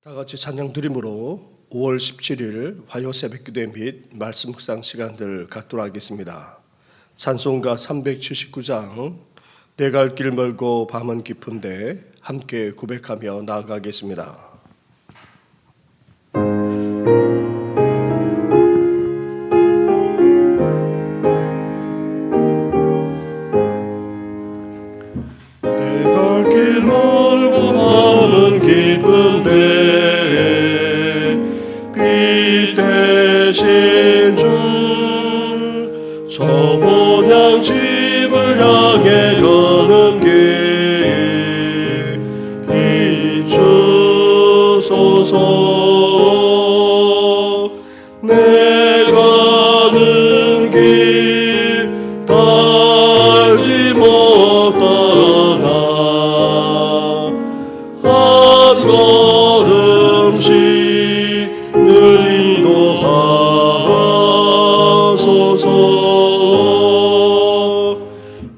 다 같이 찬양 드림으로 5월 17일 화요 새벽기도 및 말씀 묵상 시간들 갖도록 하겠습니다. 찬송가 379장 내 갈 길 멀고 밤은 깊은데 함께 고백하며 나아가겠습니다. 내 갈 길 멀고 밤은 깊은데 대신 주 저 본향 집을 향해 가는 길 비추소서. 내 가는 길 달지 못하나 한 걸음씩 늘 인도하소서.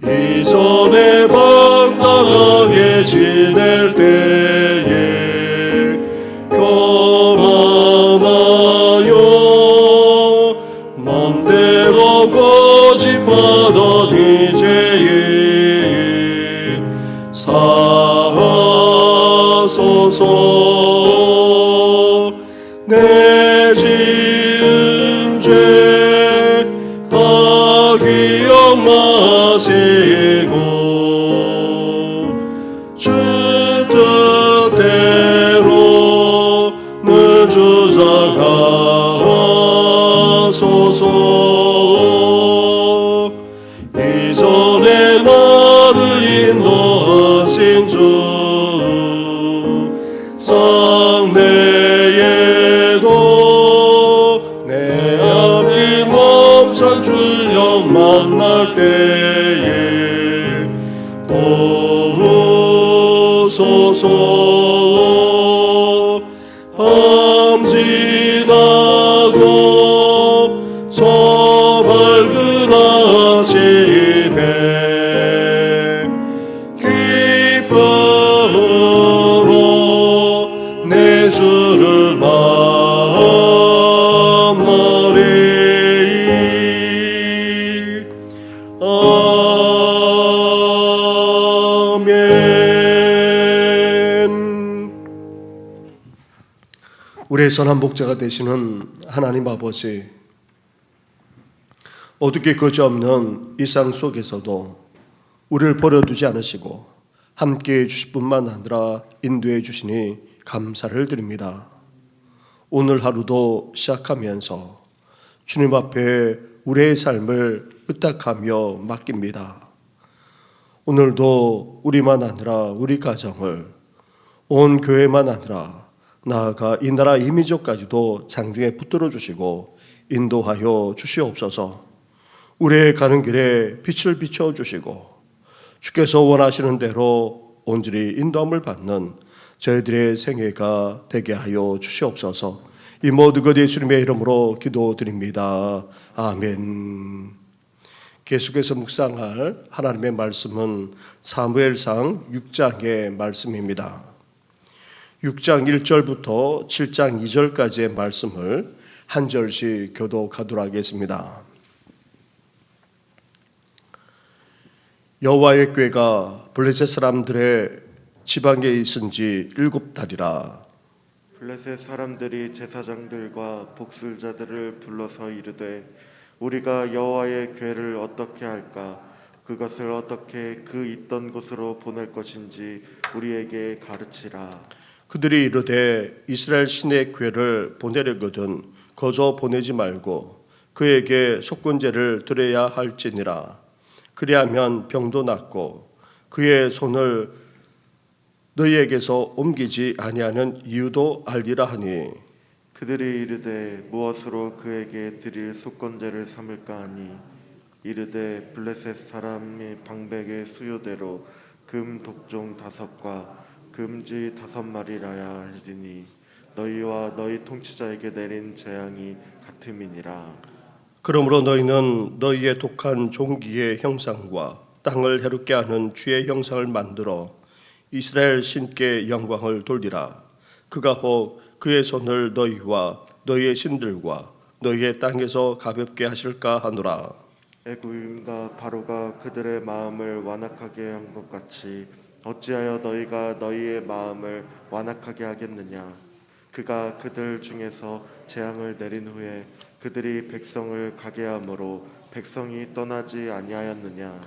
이전에 방탕하게 지낼 때에 교만하여 맘대로 고집하던 이제에 사하소서. 내 지은 죄 다 기억 마시고 주 뜻대로 늘 주장하소서. 이전에 나를 인도하신 주 장래에도 내 앞길 멈춘 주여 만날 때에 도우소서. 밤 지나고 저 밝은 아침에 기쁨으로 내 주를 만나리. 아멘. 우리의 선한 목자가 되시는 하나님 아버지, 어둡게 거지없는 이 세상 속에서도 우리를 버려두지 않으시고 함께해 주실 뿐만 아니라 인도해 주시니 감사를 드립니다. 오늘 하루도 시작하면서 주님 앞에 우리의 삶을 의탁하며 맡깁니다. 오늘도 우리만 아니라 우리 가정을, 온 교회만 아니라 나아가 이 나라 이민족까지도 장중에 붙들어 주시고 인도하여 주시옵소서. 우리의 가는 길에 빛을 비춰 주시고 주께서 원하시는 대로 온전히 인도함을 받는 저희들의 생애가 되게 하여 주시옵소서. 이 모든 것 예수님의 이름으로 기도드립니다. 아멘. 계속해서 묵상할 하나님의 말씀은 사무엘상 6장의 말씀입니다. 6장 1절부터 7장 2절까지의 말씀을 한 절씩 교독하도록 하겠습니다. 여호와의 궤가 블레셋 사람들의 지방에 있은 지 7달이라. 블레셋 사람들이 제사장들과 복술자들을 불러서 이르되 우리가 여호와의 궤를 어떻게 할까? 그것을 어떻게 그 있던 곳으로 보낼 것인지 우리에게 가르치라. 그들이 이르되 이스라엘 신의 궤를 보내려거든 거저 보내지 말고 그에게 속건제를 드려야 할지니라. 그리하면 병도 낫고 그의 손을 너희에게서 옮기지 아니하는 이유도 알리라 하니. 그들이 이르되 무엇으로 그에게 드릴 속건제를 삼을까 하니 이르되 블레셋 사람이 방백의 수요대로 금 독종 5과 금지 5마리라야 하리니 너희와 너희 통치자에게 내린 재앙이 같음이니라. 그러므로 너희는 너희의 독한 종기의 형상과 땅을 해롭게 하는 주의 형상을 만들어 이스라엘 신께 영광을 돌리라. 그가 혹 그의 손을 너희와 너희의 신들과 너희의 땅에서 가볍게 하실까 하노라. 애굽인과 바로가 그들의 마음을 완악하게 한 것 같이 어찌하여 너희가 너희의 마음을 완악하게 하겠느냐. 그가 그들 중에서 재앙을 내린 후에 그들이 백성을 가게 함으로 백성이 떠나지 아니하였느냐.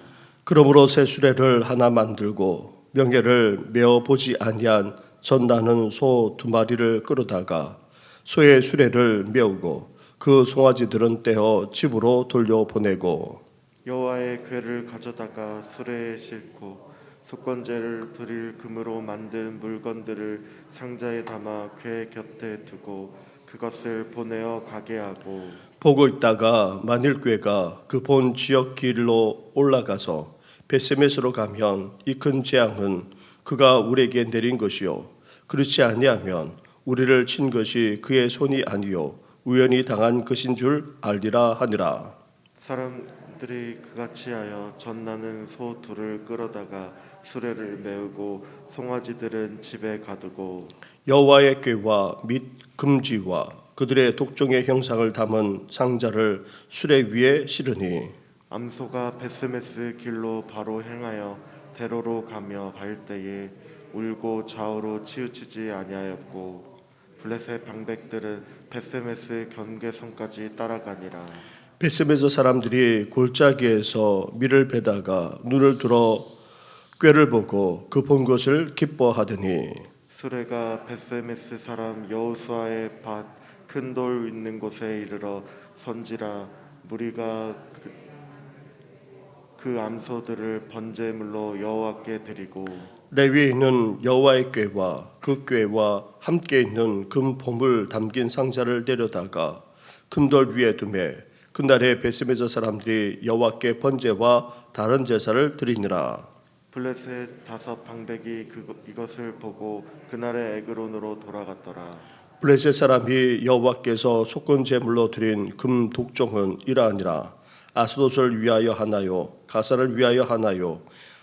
그러므로 새 수레를 하나 만들고 명예를 메어 보지 아니한 전나는 소 2마리를 끌어다가 소의 수레를 메우고 그 송아지들은 떼어 집으로 돌려보내고 여호와의 궤를 가져다가 수레에 싣고 속건제를 드릴 금으로 만든 물건들을 상자에 담아 궤 곁에 두고 그것을 보내어 가게 하고 보고 있다가 만일 꾀가 그 본 지역 길로 올라가서 베세메스로 가면 이 큰 재앙은 그가 우리에게 내린 것이요 그렇지 아니하면 우리를 친 것이 그의 손이 아니요 우연히 당한 것인 줄 알리라 하니라. 사람들이 그같이 하여 전나는 소 2를 끌어다가 수레를 메우고 송아지들은 집에 가두고 여호와의 궤와 및 금지와 그들의 독종의 형상을 담은 상자를 수레 위에 실으니 암소가 베스메스 길로 바로 행하여 대로로 가며 갈 때에 울고 좌우로 치우치지 아니하였고 블레셋 방백들은 베스메스 경계선까지 따라가니라. 베스메서 사람들이 골짜기에서 밀을 베다가 눈을 들어 꾀를 보고 그 본 것을 기뻐하더니 수레가 베스메스 사람 여호수아의 밭 큰 돌 있는 곳에 이르러 선지라. 무리가 그 암소들을 번제물로 여호와께 드리고 레위에 있는 여호와의 궤와 그 궤와 함께 있는 금 보물 담긴 상자를 내려다가 큰 돌 위에 두매 그날에 베스메서 사람들이 여호와께 번제와 다른 제사를 드리니라. 블레셋 5 방백이 이것을 보고 그날의 에그론으로 돌아갔더라. 블레셋 사람이 여호와께서 속건 제물로 드린 금 독종은 이러하니라. 아스돗을 위하여 하나요, 가사를 위하여 하나요,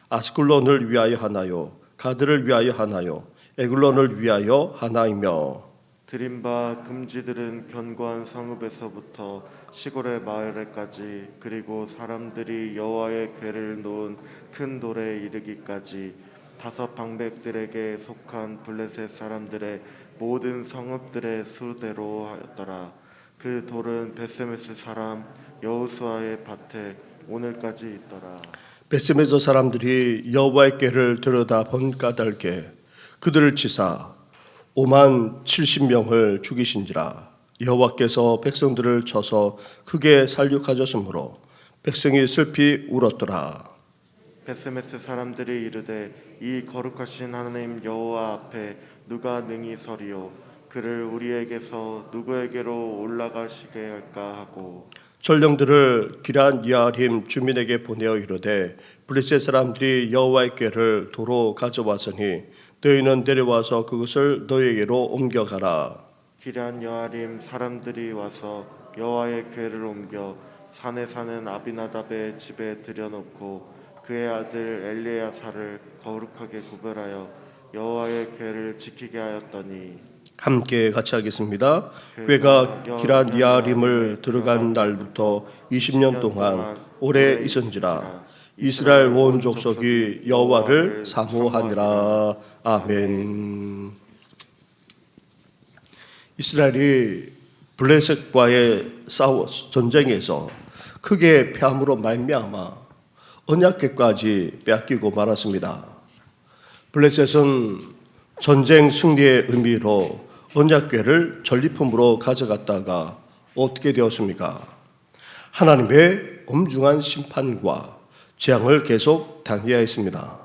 아스클론을 위하여 하나요, 가드를 위하여 하나요, 에글론을 위하여 하나이며 드린 바 금지들은 견고한 성읍에서부터 시골의 마을에까지 그리고 사람들이 여호와의 궤를 놓은 큰 돌에 이르기까지 5 방백들에게 속한 블레셋 사람들의 모든 성읍들의 수대로 하였더라. 그 돌은 베스메스 사람 여호수아의 밭에 오늘까지 있더라. 베스메서 사람들이 여호와의 궤를 들여다 본 까닭에 그들을 치사 5만 70명을 죽이신지라. 여호와께서 백성들을 쳐서 크게 살육하셨으므로 백성이 슬피 울었더라. 베스메스 사람들이 이르되 이 거룩하신 하나님 여호와 앞에 누가 능히 서리요 그를 우리에게서 누구에게로 올라가시게 할까 하고 전령들을 기란 야림 주민에게 보내어 이르되 블레셋 사람들이 여호와의 궤를 도로 가져왔으니 너희는 내려와서 그것을 너희에게로 옮겨가라. 기란 여아림 사람들이 와서 여호와의 궤를 옮겨 산에 사는 아비나답의 집에 들여놓고 그의 아들 엘리야사를 거룩하게 구별하여 여호와의 궤를 지키게 하였더니 함께 같이 하겠습니다. 궤가 기란 야림을 들어간 날부터 20년 동안 오래 있은지라. 이스라엘 온 족속이 여호와를 사모하니라. 아멘. 이스라엘이 블레셋과의 전쟁에서 크게 패함으로 말미암아 언약궤까지 빼앗기고 말았습니다. 블레셋은 전쟁 승리의 의미로 언약궤를 전리품으로 가져갔다가 어떻게 되었습니까? 하나님의 엄중한 심판과 재앙을 계속 당해야 했습니다.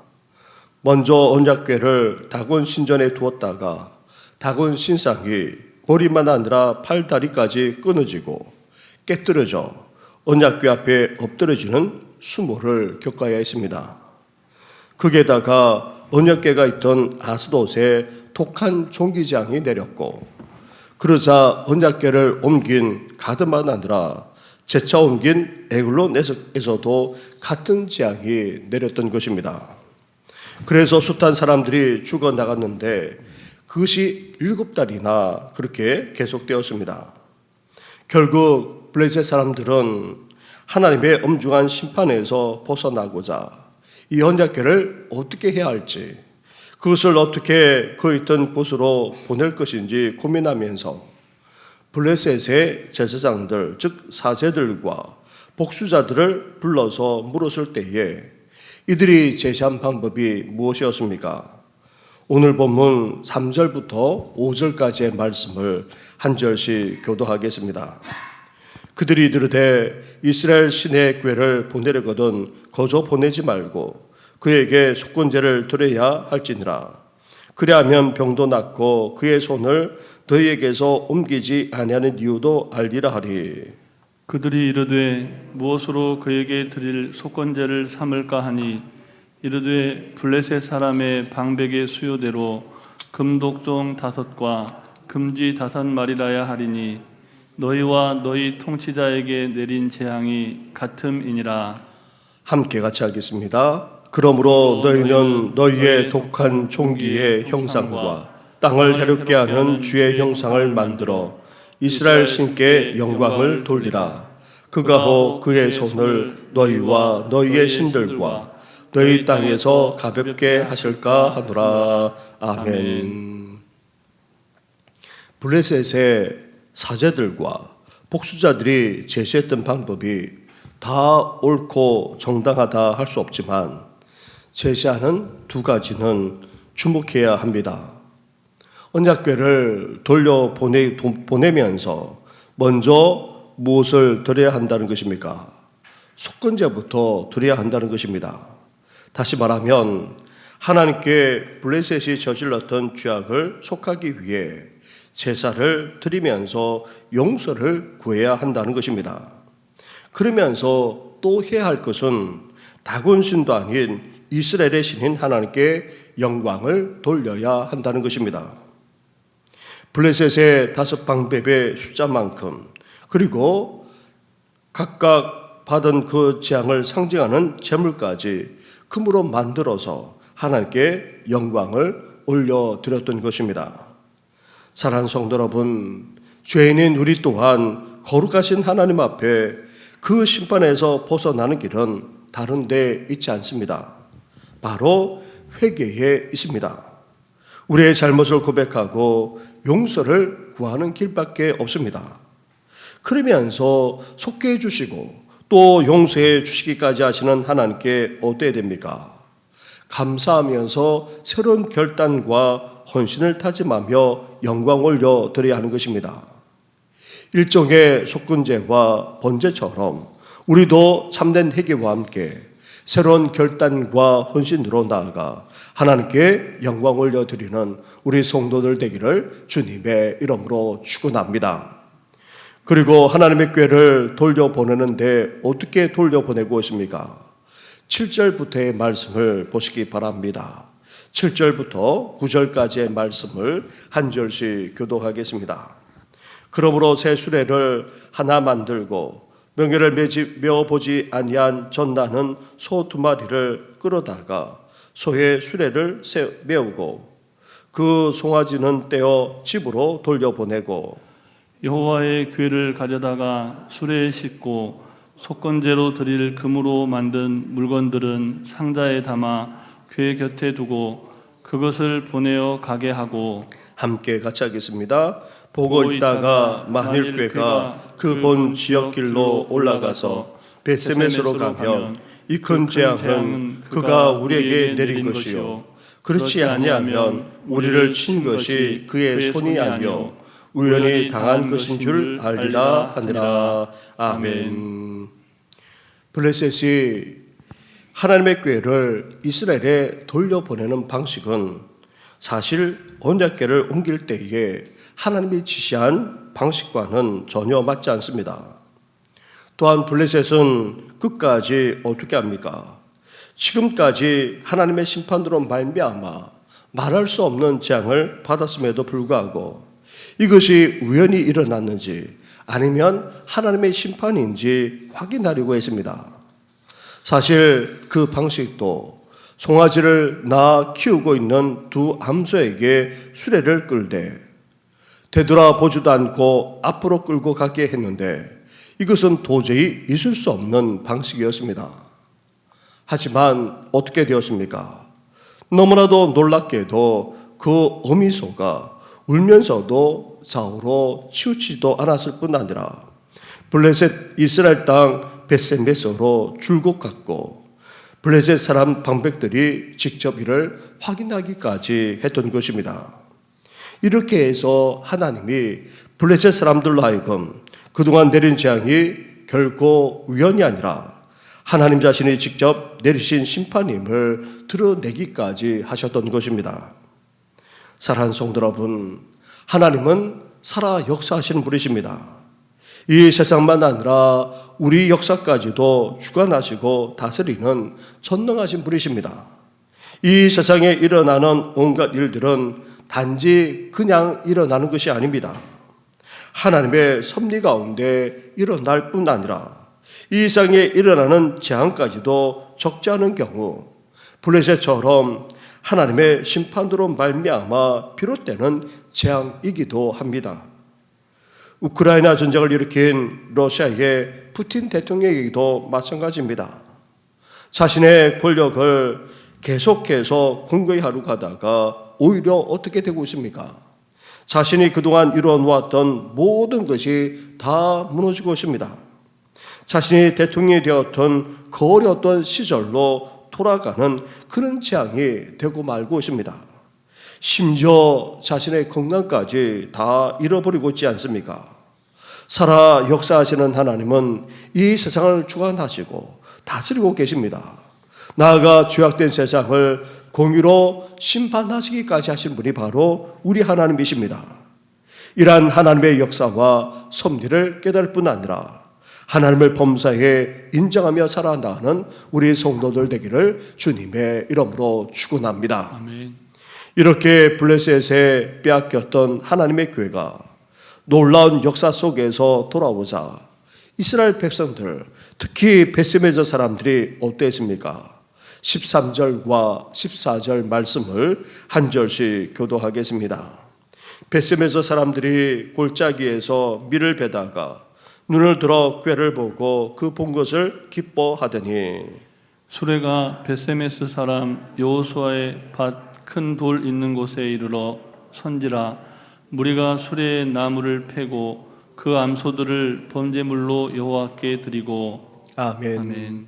먼저 언약궤를 다곤 신전에 두었다가 다곤 신상이 머리만 아니라 팔다리까지 끊어지고 깨뜨려져 언약궤 앞에 엎드려지는 수모를 겪어야 했습니다. 거기에다가 언약궤가 있던 아스돗에 독한 종기장이 내렸고 그러자 언약궤를 옮긴 가드만 아니라 재차 옮긴 에글론에서도 같은 재앙이 내렸던 것입니다. 그래서 숱한 사람들이 죽어나갔는데 그것이 7달이나 그렇게 계속되었습니다. 결국 블레셋 사람들은 하나님의 엄중한 심판에서 벗어나고자 이 언약궤를 어떻게 해야 할지, 그것을 어떻게 그 있던 곳으로 보낼 것인지 고민하면서 블레셋의 제사장들, 즉 사제들과 복수자들을 불러서 물었을 때에 이들이 제시한 방법이 무엇이었습니까? 오늘 본문 3절부터 5절까지의 말씀을 한 절씩 교도하겠습니다. 그들이 이르되 이스라엘 신의 궤를 보내려거든 거저 보내지 말고 그에게 속건제를 드려야 할지니라. 그리하면 병도 낫고 그의 손을 너희에게서 옮기지 아니하는 이유도 알리라 하리. 그들이 이르되 무엇으로 그에게 드릴 속건제를 삼을까 하니 이르되 블레셋 사람의 방백의 수요대로 금독종 5과 금지 5마리라야 하리니 너희와 너희 통치자에게 내린 재앙이 같음이니라. 함께 같이 하겠습니다. 그러므로 너희는 너희의 독한 종기의 형상과 땅을 해롭게 하는 주의 형상을 만들어 이스라엘 신께 영광을 돌리라. 그가 호 그의 손을 너희와 너희의 신들과 너희 땅에서 가볍게 하실까 하노라. 아멘. 블레셋의 사제들과 복수자들이 제시했던 방법이 다 옳고 정당하다 할 수 없지만 제시하는 2가지는 주목해야 합니다. 언약궤를 보내면서 먼저 무엇을 드려야 한다는 것입니까? 속건제부터 드려야 한다는 것입니다. 다시 말하면 하나님께 블레셋이 저질렀던 죄악을 속하기 위해 제사를 드리면서 용서를 구해야 한다는 것입니다. 그러면서 또 해야 할 것은 다곤신도 아닌 이스라엘의 신인 하나님께 영광을 돌려야 한다는 것입니다. 블레셋의 5방백의 숫자만큼 그리고 각각 받은 그 재앙을 상징하는 제물까지 금으로 만들어서 하나님께 영광을 올려드렸던 것입니다. 사랑하는 성도 여러분, 죄인인 우리 또한 거룩하신 하나님 앞에 그 심판에서 벗어나는 길은 다른 데 있지 않습니다. 바로 회개에 있습니다. 우리의 잘못을 고백하고 용서를 구하는 길밖에 없습니다. 그러면서 속죄해 주시고 또 용서해 주시기까지 하시는 하나님께 어때야 됩니까? 감사하면서 새로운 결단과 헌신을 다짐하며 영광 올려드려야 하는 것입니다. 일종의 속건제와 번제처럼 우리도 참된 회개와 함께 새로운 결단과 헌신으로 나아가 하나님께 영광 올려드리는 우리 성도들 되기를 주님의 이름으로 축원합니다. 그리고 하나님의 궤를 돌려보내는데 어떻게 돌려보내고 있습니까? 7절부터의 말씀을 보시기 바랍니다. 7절부터 9절까지의 말씀을 한 절씩 교독하겠습니다. 그러므로 새 수레를 하나 만들고 명예를 메어보지 아니한 전나는 소 2마리를 끌어다가 소의 수레를 메우고 그 송아지는 떼어 집으로 돌려보내고 여호와의 궤를 가져다가 수레에 싣고 속건제로 드릴 금으로 만든 물건들은 상자에 담아 궤 곁에 두고 그것을 보내어 가게 하고 함께 같이 하겠습니다. 보고 있다가 만일 궤가 그 본 지역길로 올라가서 벳세메스로 가면 이 큰 재앙은 그가 우리에게 내린 것이요 그렇지 아니하면 우리를 친 것이 그의 손이 아니요 우연히 당한 것인 줄 알리라 하니라. 아멘. 블레셋이 하나님의 궤를 이스라엘에 돌려보내는 방식은 사실 언약궤를 옮길 때에 하나님이 지시한 방식과는 전혀 맞지 않습니다. 또한 블레셋은 끝까지 어떻게 합니까? 지금까지 하나님의 심판으로 말미암아 말할 수 없는 재앙을 받았음에도 불구하고 이것이 우연히 일어났는지 아니면 하나님의 심판인지 확인하려고 했습니다. 사실 그 방식도 송아지를 낳아 키우고 있는 두 암소에게 수레를 끌되 되돌아보지도 않고 앞으로 끌고 가게 했는데 이것은 도저히 있을 수 없는 방식이었습니다. 하지만 어떻게 되었습니까? 너무나도 놀랍게도 그 어미소가 울면서도 좌우로 치우치지도 않았을 뿐 아니라 블레셋 이스라엘 땅 벳세메서로 줄곧 갔고 블레셋 사람 방백들이 직접 이를 확인하기까지 했던 것입니다. 이렇게 해서 하나님이 블레셋 사람들로 하여금 그동안 내린 재앙이 결코 우연이 아니라 하나님 자신이 직접 내리신 심판임을 드러내기까지 하셨던 것입니다. 사랑하는 성도 여러분, 하나님은 살아 역사하시는 분이십니다. 이 세상만 아니라 우리 역사까지도 주관하시고 다스리는 전능하신 분이십니다. 이 세상에 일어나는 온갖 일들은 단지 그냥 일어나는 것이 아닙니다. 하나님의 섭리 가운데 일어날 뿐 아니라 이 세상에 일어나는 재앙까지도 적지 않은 경우 블레셋처럼 하나님의 심판으로 말미암아 비롯되는 재앙이기도 합니다. 우크라이나 전쟁을 일으킨 러시아의 푸틴 대통령에게도 마찬가지입니다. 자신의 권력을 계속해서 공고히 하러 가다가 오히려 어떻게 되고 있습니까? 자신이 그동안 이루어놓았던 모든 것이 다 무너지고 있습니다. 자신이 대통령이 되었던 그 어려웠던 시절로 돌아가는 그런 재앙이 되고 말고 있습니다. 심지어 자신의 건강까지 다 잃어버리고 있지 않습니까? 살아 역사하시는 하나님은 이 세상을 주관하시고 다스리고 계십니다. 나아가 죄악된 세상을 공의로 심판하시기까지 하신 분이 바로 우리 하나님이십니다. 이러한 하나님의 역사와 섭리를 깨달을 뿐 아니라 하나님을 범사에 인정하며 살아나가는 우리 성도들 되기를 주님의 이름으로 축원합니다. 아멘. 이렇게 블레셋에 빼앗겼던 하나님의 교회가 놀라운 역사 속에서 돌아오자 이스라엘 백성들, 특히 벳세메서 사람들이 어땠습니까? 13절과 14절 말씀을 한 절씩 교도하겠습니다. 벳세메서 사람들이 골짜기에서 밀을 베다가 눈을 들어 꾀를 보고 그 본 것을 기뻐하더니 수레가 벳세메스 사람 여호수아의 밭 큰 돌 있는 곳에 이르러 선지라 무리가 수레의 나무를 패고 그 암소들을 번제물로 여호와께 드리고 아멘. 아멘.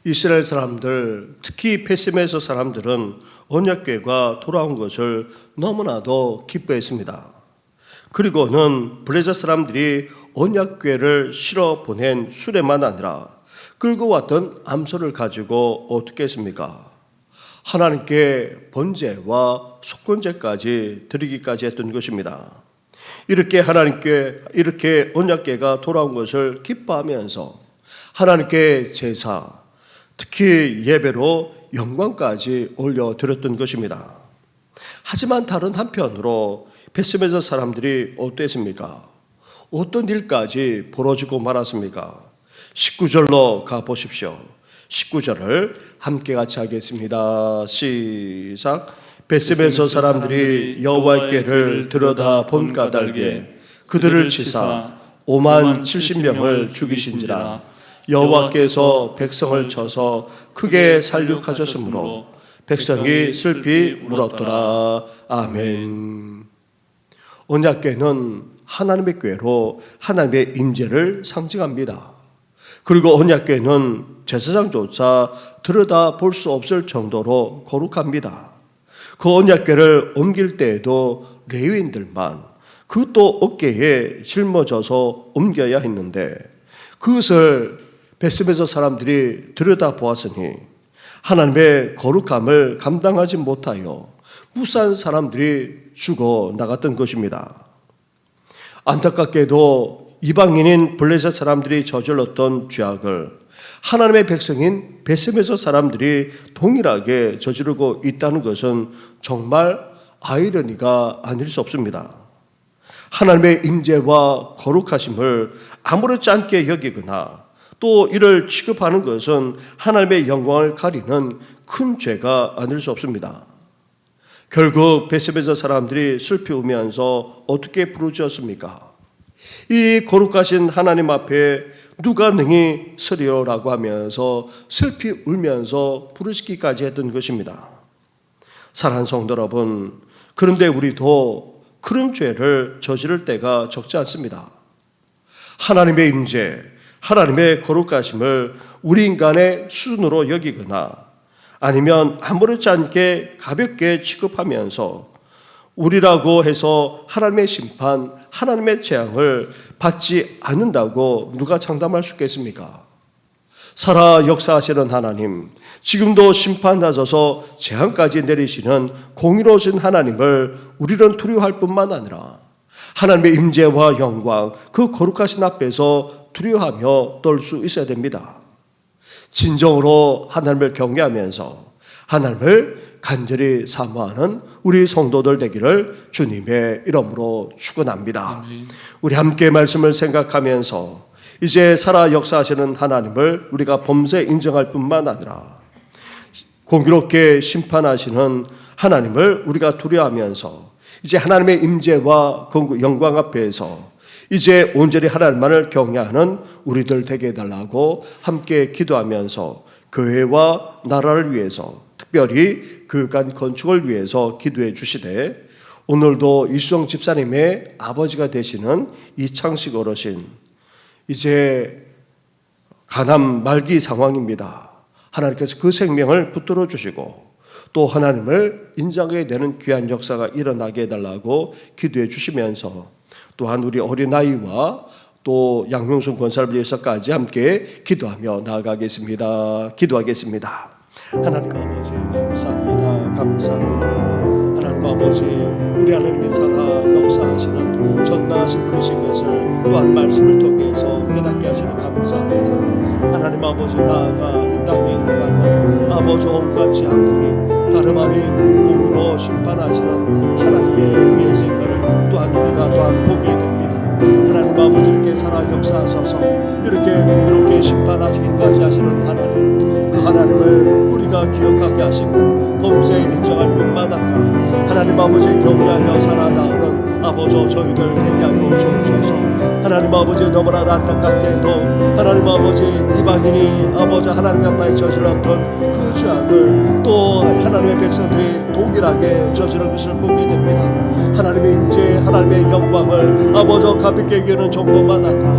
이스라엘 사람들, 특히 벳세메서 사람들은 언약궤가 돌아온 것을 너무나도 기뻐했습니다. 그리고는 블레셋 사람들이 언약궤를 실어 보낸 수레만 아니라 끌고 왔던 암소를 가지고 어떻게 했습니까? 하나님께 번제와 속건제까지 드리기까지 했던 것입니다. 이렇게 하나님께 이렇게 언약궤가 돌아온 것을 기뻐하면서 하나님께 제사, 특히 예배로 영광까지 올려드렸던 것입니다. 하지만 다른 한편으로 벳세메서 사람들이 어땠습니까? 어떤 일까지 벌어지고 말았습니까? 19절로 가보십시오. 19절을 함께 같이 하겠습니다. 시작. 벳세메서 사람들이 여호와의 궤를 들여다 본 까닭에 그들을 치사 5만 70명을 죽이신지라. 여호와께서 백성을 쳐서 크게 살육하셨으므로 백성이 슬피 울었더라. 아멘. 언약궤는 하나님의 궤로 하나님의 임재를 상징합니다. 그리고 언약궤는 제사장조차 들여다 볼 수 없을 정도로 거룩합니다. 그 언약궤를 옮길 때에도 레위인들만 그것도 어깨에 짊어져서 옮겨야 했는데 그것을 벳세메서 사람들이 들여다 보았으니 하나님의 거룩함을 감당하지 못하여 무사한 사람들이 죽어 나갔던 것입니다. 안타깝게도 이방인인 블레셋 사람들이 저질렀던 죄악을 하나님의 백성인 벳세메서 사람들이 동일하게 저지르고 있다는 것은 정말 아이러니가 아닐 수 없습니다. 하나님의 임재와 거룩하심을 아무렇지 않게 여기거나 또 이를 취급하는 것은 하나님의 영광을 가리는 큰 죄가 아닐 수 없습니다. 결국 베스베자 사람들이 슬피 울면서 어떻게 부르짖었습니까? 이 거룩하신 하나님 앞에 누가 능히 서리요라고 하면서 슬피 울면서 부르짖기까지 했던 것입니다. 사랑하는 성도 여러분, 그런데 우리도 그런 죄를 저지를 때가 적지 않습니다. 하나님의 임재, 하나님의 거룩하심을 우리 인간의 수준으로 여기거나 아니면 아무렇지 않게 가볍게 취급하면서 우리라고 해서 하나님의 심판, 하나님의 재앙을 받지 않는다고 누가 장담할 수 있겠습니까? 살아 역사하시는 하나님, 지금도 심판하셔서 재앙까지 내리시는 공의로우신 하나님을 우리는 두려워할 뿐만 아니라 하나님의 임재와 영광, 그 거룩하신 앞에서 두려워하며 떨 수 있어야 됩니다. 진정으로 하나님을 경외하면서 하나님을 간절히 사모하는 우리 성도들 되기를 주님의 이름으로 축원합니다. 우리 함께 말씀을 생각하면서 이제 살아 역사하시는 하나님을 우리가 범죄 인정할 뿐만 아니라 공의롭게 심판하시는 하나님을 우리가 두려워하면서 이제 하나님의 임재와 영광 앞에서 이제 온전히 하나님만을 경외하는 우리들 되게 해달라고 함께 기도하면서 교회와 나라를 위해서 특별히 교육관 건축을 위해서 기도해 주시되 오늘도 이수정 집사님의 아버지가 되시는 이창식 어르신 이제 간암 말기 상황입니다. 하나님께서 그 생명을 붙들어 주시고 또 하나님을 인정하게 되는 귀한 역사가 일어나게 해달라고 기도해 주시면서 또한 우리 어린아이와 또 양용순 권사를 위해서까지 함께 기도하며 나아가겠습니다. 기도하겠습니다. 하나님 아버지 감사합니다. 감사합니다. 하나님 아버지 우리 하나님의 살아 역사하시는 전능하신 분이신 것을 또한 말씀을 통해서 깨닫게 하시니 감사합니다. 하나님 아버지 나아가 이 땅에 일어나는 아버지 온갖 재앙들이 다름 아닌 공의로 심판하시는 하나님의 예생을 또한 우리가 또한 보게 됩니다. 하나님 아버지 이렇게 살아 역사하셔서 이렇게 공의롭게 심판하시기까지 하시는 하나님, 그 하나님을 우리가 기억하게 하시고 범죄 인정할 뿐만 아니라 하나님 아버지 경외하며 살아나오는 아버지 저희들 되게 하여 주옵소서. 하나님 아버지 너무나 안타깝게도 하나님 아버지 이방인이 아버지 하나님 앞에 저질렀던 그 죄악을 또 하나님의 백성들이 동일하게 저지른 것을 보게 됩니다. 하나님의 임재, 하나님의 영광을 아버지 가볍게 여기는 정도만 아니라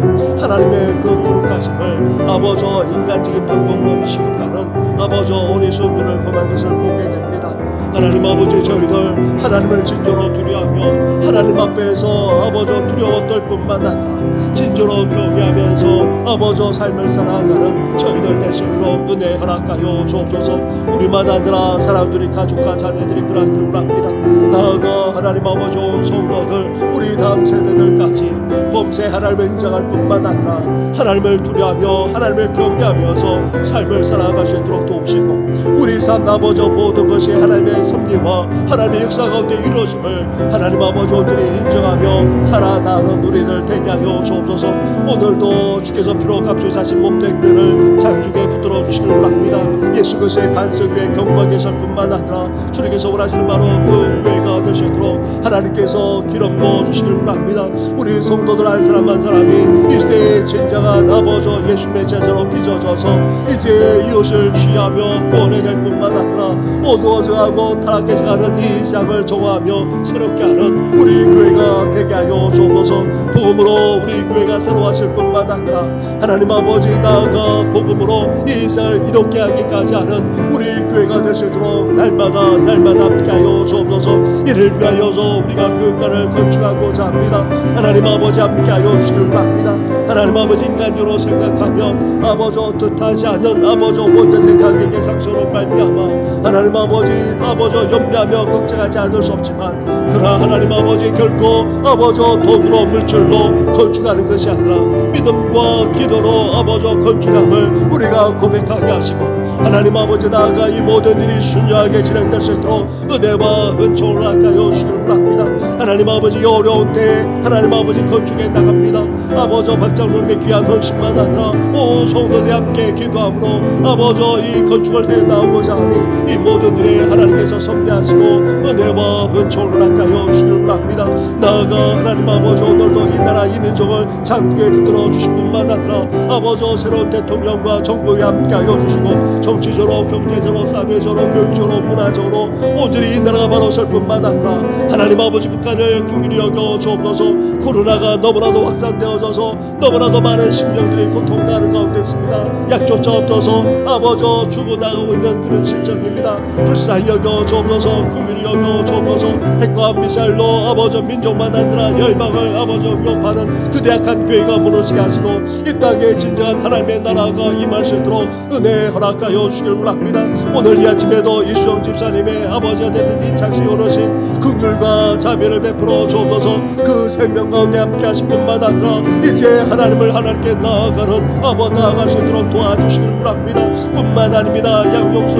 하나님의 그 거룩하심을 아버지 인간적인 방법으로 취급하는 아버지 우리 손들을 범한 것을 보게 됩니다. 하나님 아버지 저희들 하나님을 진정으로 두려워하며 하나님 앞에서 아버지 두려워 떨 뿐만 아니라 진정으로 경외하면서 아버지 삶을 살아가는 저희들 될 수 있도록 은혜 허락하여 주옵소서. 우리만 아니라 사람들이 가족과 자녀들이 그러기를 원합니다. 나아가 하나님 아버지 온 성도들 우리 다음 세대들까지 범죄 하나님을 인정할 뿐만 아니라 하나님을 두려워하며 하나님을 경외하면서 삶을 살아갈 수 있도록 도우시고 우리 삶 아버지 모든 것이 하나님의 섭리와 하나님의 역사 가운데 이루어짐을 하나님 아버지 온전히 인정하며 살아나는 우리들 되게 하여 주옵소서. 오늘도 주께서 피로 값주사신 몸뚱이들을 장중에 붙들어 주시길 바랍니다. 예수 그리스도의 반석 위에 경고하게 설 뿐만 아니라 주님께서 원하시는 바로 그 교회가 될 수 있도록 하나님께서 기름 부어 주시길 바랍니다. 우리 성도들 한 사람 한 사람이 이 시대의 진정한 아버지 예수님의 제자로 빚어져서 이제 이웃을 취하며 구원해낼 뿐만 아니라 어두워져가고 타락해져가는 이 세상을 정화하며 새롭게 하는 우리 교회가 되게 하여 주옵소서. 복음으로 우리 교회가 새로워질 뿐만 아니라 하나님 아버지 나아가 복음으로 이 세상을 이롭게 하기까지 하는 우리 교회가 될 수 있도록 날마다 함께 하여 주옵소서. 이를 위하여서 우리가 교육관을 건축하고자 합니다. 하나님 아버지 함께 하여 주시길 바랍니다. 하나님 아버지 인간적으로 생각하면 아버지 뜻하지 않은 아버지 원자 생각에게 상처로 말미암아 하나님 아버지 염려하며 걱정하지 않을 수 없지만 그러나 하나님 아버지 결코 아버지 돈으로 물질로 건축하는 것이 아니라 믿음과 기도로 아버지 건축함을 우리가 고백하게 하시고 하나님 아버지 나아가 이 모든 일이 순조하게 진행될 수 있도록 은혜와 은총을 아까워 주시길 바랍니다. 하나님 아버지 어려운 때 하나님 아버지 건축에 나갑니다. 아버지 박장로님의 귀한 헌신만 아니라 온 성도들이 함께 기도함으로 아버지 이 건축을 해 나오고자 하니 이 모든 일에 하나님께서 섭리하시고 은혜와 은총을 아까여 주시길 바랍니다. 나아가 하나님 아버지 오늘도 이 나라 이 민족을 장중에 붙들어 주신 뿐만 아니라 아버지 새로운 대통령과 정부에 함께하여 주시고 정치적으로 경제적으로 사회적으로 교육적으로 문화적으로 온전히 이 나라가 바로 설 뿐만 아니라 하나님 아버지 북한을 국민이 여겨 주옵소서. 코로나가 너무나도 확산되어져서 너무나도 많은 심령들이 고통나는 가운데 있습니다. 약조차 없어서 아버지 죽어나가고 있는 그런 실정입니다. 불쌍히 여겨 주옵소서. 국민이 여겨 주옵소서. 핵과 미사일로 아버지 민족만 아니라 열방을 아버지 위협하는 그 대악한 교회가 무너지게 하시고 이 땅에 진정한 하나님의 나라가 임할 수 있도록 은혜 허락하여 주시길 바랍니다. 오늘 이 아침에도 이수영 집사님의 아버지가 되는 이 장식 어르신 긍휼과 자비를 베풀어 주옵소서. 그 생명 가운데 함께 하신 뿐만 아니라 이제 하나님을 하나님께 나아가는 아버지 나아갈 수 있도록 도와주시길 바랍니다. 뿐만 아닙니다. 양용수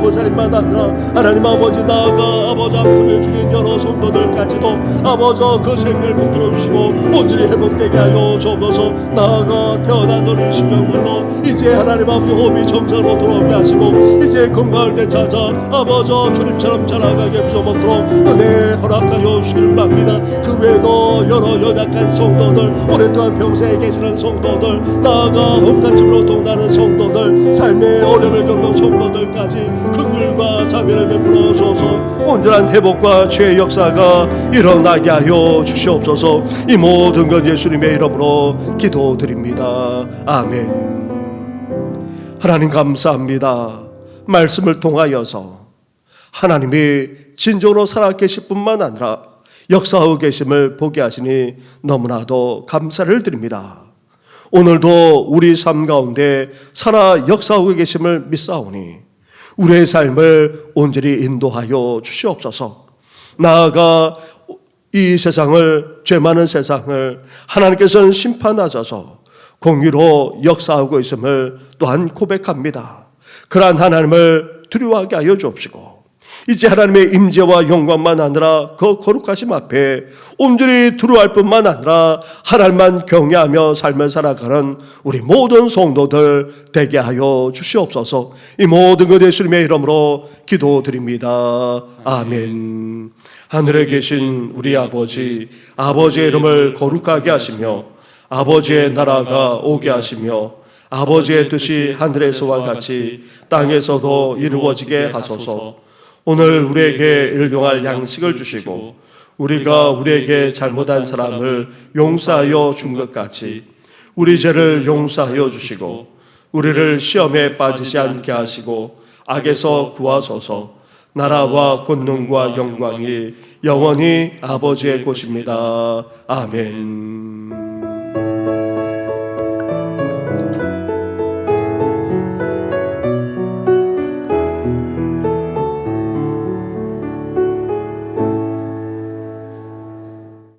고사님만 아니라 하나님 아버지 나아가 아버지 아픔에 죽인 여러 성도들까지도 아버지 그 생명을 붙들어 주시고 온전히 회복되게 하여 주옵소서. 나아가 태어난 어린 심령들도 이제 하나님 아버지 호흡이 정상으로 돌아오게 하시고 이제 건강을 되찾아 아버지 주님처럼 자라가게 부서먹도록 은혜 허락하여 주시길 바랍니다. 그 외에도 여러 연약한 성도들 오랫동안 병세에 계시는 성도들 나아가 험간침으로 동나는 성도들 삶의 어려움을 겪는 성도들까지 긍휼과 자비를 베풀어 주어서 온전한 회복과 죄의 역사가 일어나게 하여 주시옵소서. 이 모든 것 예수님의 이름으로 기도드립니다. 아멘. 하나님 감사합니다. 말씀을 통하여서 하나님이 진정으로 살아계실 뿐만 아니라 역사하고 계심을 보게 하시니 너무나도 감사를 드립니다. 오늘도 우리 삶 가운데 살아 역사하고 계심을 믿사오니 우리의 삶을 온전히 인도하여 주시옵소서. 나아가 이 세상을 죄 많은 세상을 하나님께서는 심판하셔서 공의로 역사하고 있음을 또한 고백합니다. 그러한 하나님을 두려워하게 하여 주옵시고 이제 하나님의 임재와 영광만 아니라 그 거룩하심 앞에 온전히 두려워할 뿐만 아니라 하나님만 경외하며 삶을 살아가는 우리 모든 성도들 되게 하여 주시옵소서. 이 모든 것 예수님의 이름으로 기도드립니다. 아멘. 하늘에 계신 우리 아버지, 아버지의 이름을 거룩하게 하시며 아버지의 나라가 오게 하시며 아버지의 뜻이 하늘에서와 같이 땅에서도 이루어지게 하소서. 오늘 우리에게 일용할 양식을 주시고 우리가 우리에게 잘못한 사람을 용서하여 준 것 같이 우리 죄를 용서하여 주시고 우리를 시험에 빠지지 않게 하시고 악에서 구하소서. 나라와 권능과 영광이 영원히 아버지의 것입니다. 아멘.